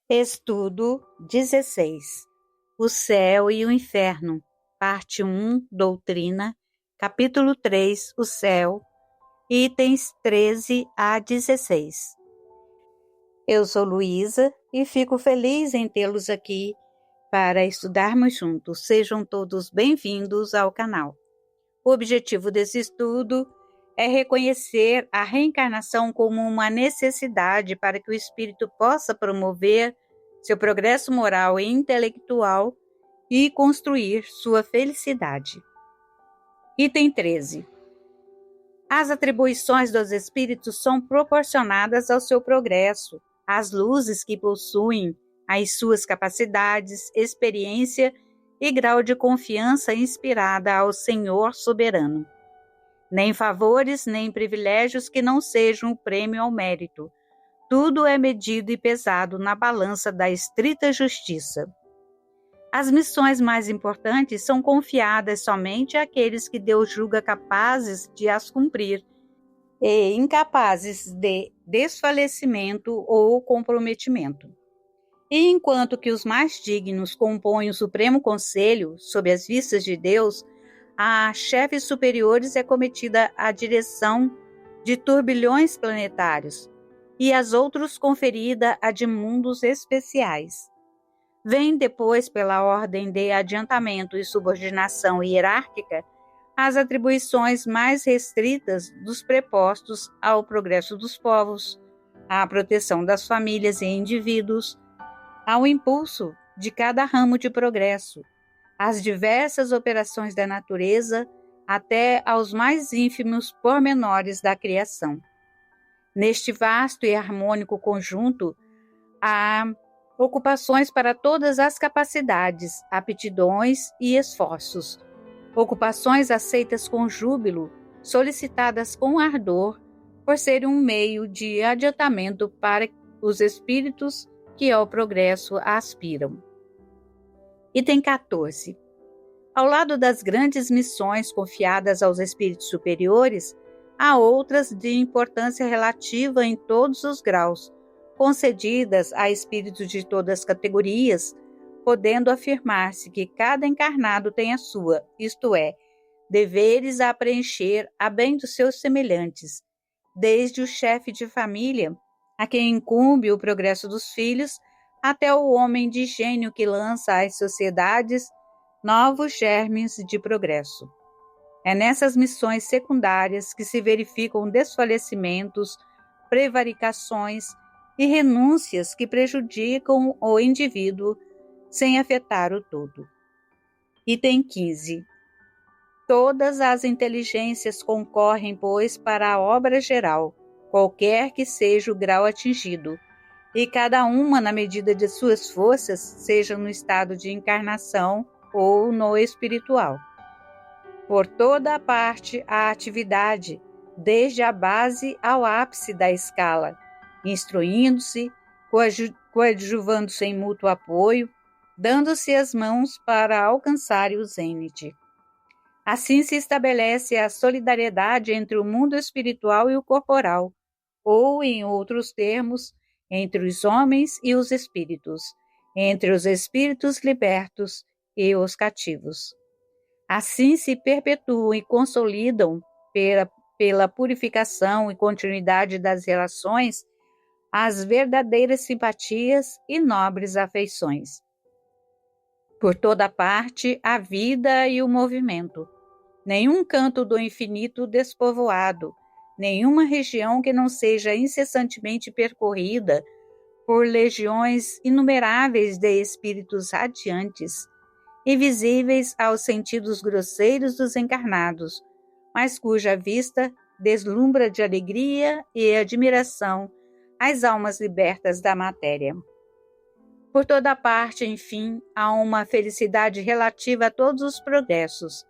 Estudo 16. O céu e o inferno. Parte 1, doutrina. Capítulo 3, o céu. Itens 13 a 16. Eu sou Luísa e fico feliz em tê-los aqui para estudarmos juntos. Sejam todos bem-vindos ao canal. O objetivo desse estudo é reconhecer a reencarnação como uma necessidade para que o espírito possa promover seu progresso moral e intelectual e construir sua felicidade. Item 13. As atribuições dos espíritos são proporcionadas ao seu progresso, às luzes que possuem, às suas capacidades, experiência e grau de confiança inspirada ao Senhor soberano. Nem favores, nem privilégios que não sejam o prêmio ao mérito. Tudo é medido e pesado na balança da estrita justiça. As missões mais importantes são confiadas somente àqueles que Deus julga capazes de as cumprir e incapazes de desfalecimento ou comprometimento. E enquanto que os mais dignos compõem o Supremo Conselho, sob as vistas de Deus, a chefes superiores é cometida a direção de turbilhões planetários, e às outros conferida a de mundos especiais. Vem depois, pela ordem de adiantamento e subordinação hierárquica, as atribuições mais restritas dos prepostos ao progresso dos povos, à proteção das famílias e indivíduos, ao impulso de cada ramo de progresso, às diversas operações da natureza, até aos mais ínfimos pormenores da criação. Neste vasto e harmônico conjunto, há ocupações para todas as capacidades, aptidões e esforços. Ocupações aceitas com júbilo, solicitadas com ardor, por serem um meio de adiantamento para os espíritos que ao progresso aspiram. Item 14. Ao lado das grandes missões confiadas aos espíritos superiores, há outras de importância relativa em todos os graus, concedidas a espíritos de todas as categorias, podendo afirmar-se que cada encarnado tem a sua, isto é, deveres a preencher a bem dos seus semelhantes, desde o chefe de família, a quem incumbe o progresso dos filhos, até o homem de gênio que lança às sociedades novos germes de progresso. É nessas missões secundárias que se verificam desfalecimentos, prevaricações e renúncias que prejudicam o indivíduo sem afetar o todo. Item 15. Todas as inteligências concorrem, pois, para a obra geral, qualquer que seja o grau atingido, e cada uma na medida de suas forças, seja no estado de encarnação ou no espiritual. Por toda a parte a atividade, desde a base ao ápice da escala, instruindo-se, coadjuvando-se em mútuo apoio, dando-se as mãos para alcançar o zênite. Assim se estabelece a solidariedade entre o mundo espiritual e o corporal, ou, em outros termos, entre os homens e os espíritos, entre os espíritos libertos e os cativos. Assim se perpetuam e consolidam, pela purificação e continuidade das relações, as verdadeiras simpatias e nobres afeições. Por toda parte, a vida e o movimento. Nenhum canto do infinito despovoado, nenhuma região que não seja incessantemente percorrida por legiões inumeráveis de espíritos radiantes, invisíveis aos sentidos grosseiros dos encarnados, mas cuja vista deslumbra de alegria e admiração as almas libertas da matéria. Por toda parte, enfim, há uma felicidade relativa a todos os progressos,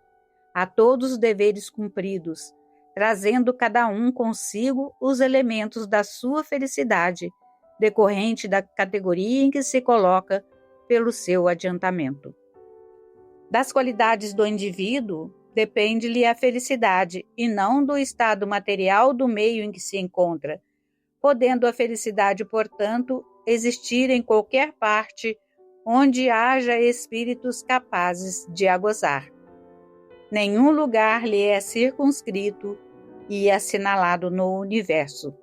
a todos os deveres cumpridos, trazendo cada um consigo os elementos da sua felicidade, decorrente da categoria em que se coloca pelo seu adiantamento. Das qualidades do indivíduo depende-lhe a felicidade, e não do estado material do meio em que se encontra, podendo a felicidade, portanto, existir em qualquer parte onde haja espíritos capazes de a gozar. Nenhum lugar lhe é circunscrito e assinalado no universo.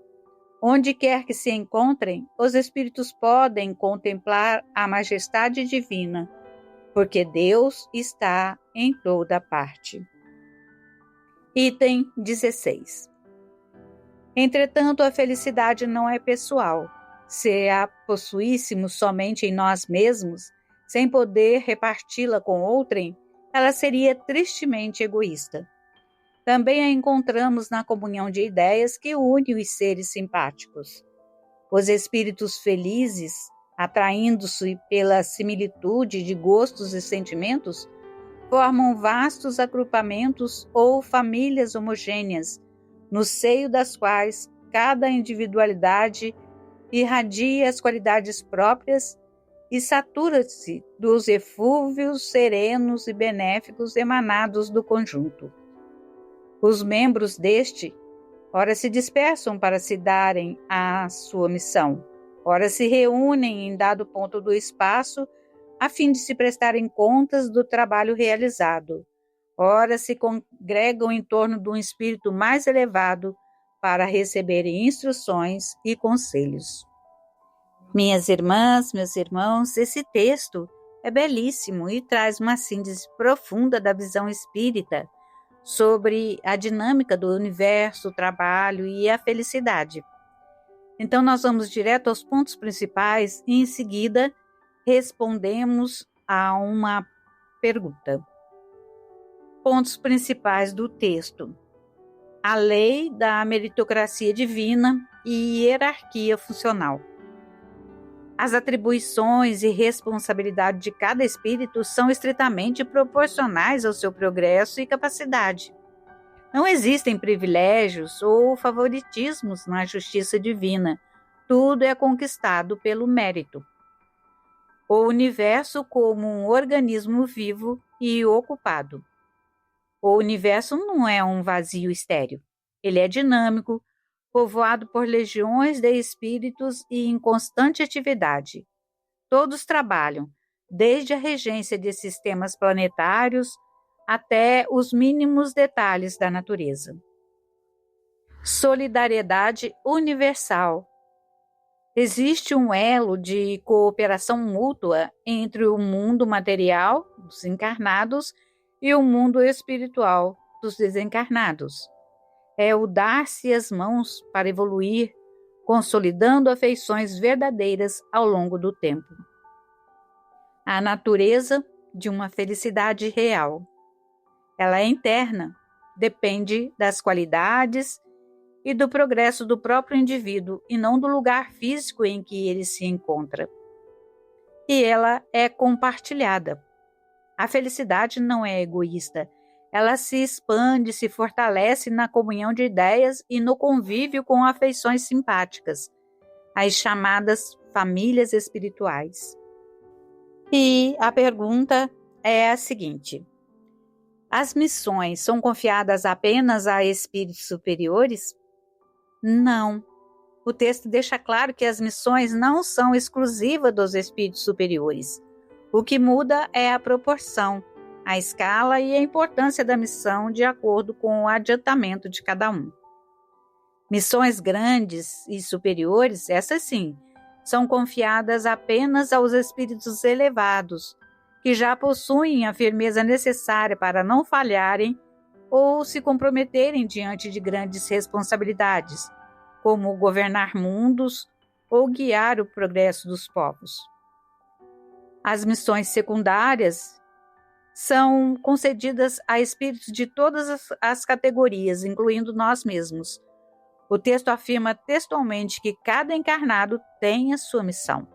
Onde quer que se encontrem, os espíritos podem contemplar a majestade divina, porque Deus está em toda parte. Item 16. Entretanto, a felicidade não é pessoal. Se a possuíssemos somente em nós mesmos, sem poder reparti-la com outrem, ela seria tristemente egoísta. Também a encontramos na comunhão de ideias que une os seres simpáticos. Os espíritos felizes, atraindo-se pela similitude de gostos e sentimentos, formam vastos agrupamentos ou famílias homogêneas, no seio das quais cada individualidade irradia as qualidades próprias e satura-se dos eflúvios serenos e benéficos emanados do conjunto. Os membros deste, ora se dispersam para se darem à sua missão, ora se reúnem em dado ponto do espaço a fim de se prestarem contas do trabalho realizado, ora se congregam em torno de um espírito mais elevado para receberem instruções e conselhos. Minhas irmãs, meus irmãos, esse texto é belíssimo e traz uma síntese profunda da visão espírita sobre a dinâmica do universo, o trabalho e a felicidade. Então, nós vamos direto aos pontos principais e, em seguida, respondemos a uma pergunta. Pontos principais do texto: a lei da meritocracia divina e hierarquia funcional. As atribuições e responsabilidade de cada espírito são estritamente proporcionais ao seu progresso e capacidade. Não existem privilégios ou favoritismos na justiça divina. Tudo é conquistado pelo mérito. O universo como um organismo vivo e ocupado. O universo não é um vazio estéril. Ele é dinâmico, povoado por legiões de espíritos e em constante atividade. Todos trabalham, desde a regência de sistemas planetários até os mínimos detalhes da natureza. Solidariedade universal. Existe um elo de cooperação mútua entre o mundo material, dos encarnados, e o mundo espiritual, dos desencarnados. É o dar-se as mãos para evoluir, consolidando afeições verdadeiras ao longo do tempo. A natureza de uma felicidade real. Ela é interna, depende das qualidades e do progresso do próprio indivíduo e não do lugar físico em que ele se encontra. E ela é compartilhada. A felicidade não é egoísta. Ela se expande, se fortalece na comunhão de ideias e no convívio com afeições simpáticas, as chamadas famílias espirituais. E a pergunta é a seguinte: as missões são confiadas apenas a espíritos superiores? Não. O texto deixa claro que as missões não são exclusivas dos espíritos superiores. O que muda é a proporção, a escala e a importância da missão de acordo com o adiantamento de cada um. Missões grandes e superiores, essas sim, são confiadas apenas aos espíritos elevados, que já possuem a firmeza necessária para não falharem ou se comprometerem diante de grandes responsabilidades, como governar mundos ou guiar o progresso dos povos. As missões secundárias são concedidas a espíritos de todas as categorias, incluindo nós mesmos. O texto afirma textualmente que cada encarnado tem a sua missão.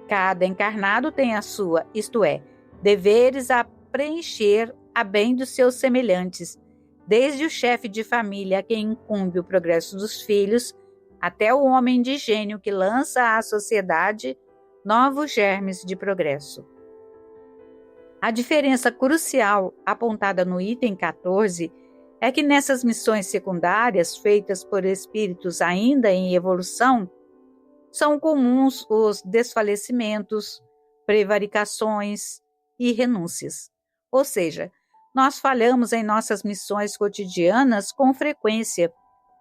Cada encarnado tem a sua, isto é, deveres a preencher a bem dos seus semelhantes, desde o chefe de família a quem incumbe o progresso dos filhos, até o homem de gênio que lança à sociedade novos germes de progresso. A diferença crucial apontada no item 14 é que nessas missões secundárias feitas por espíritos ainda em evolução, são comuns os desfalecimentos, prevaricações e renúncias. Ou seja, nós falhamos em nossas missões cotidianas com frequência,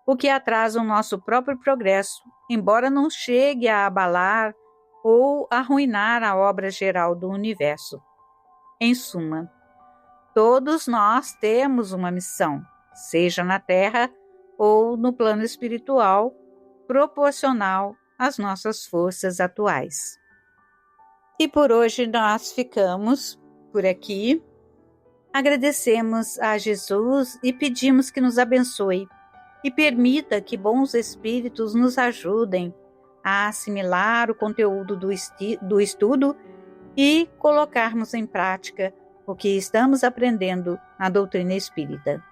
o que atrasa o nosso próprio progresso, embora não chegue a abalar ou arruinar a obra geral do universo. Em suma, todos nós temos uma missão, seja na Terra ou no plano espiritual, proporcional às nossas forças atuais. E por hoje nós ficamos por aqui. Agradecemos a Jesus e pedimos que nos abençoe e permita que bons espíritos nos ajudem a assimilar o conteúdo do estudo e colocarmos em prática o que estamos aprendendo na doutrina espírita.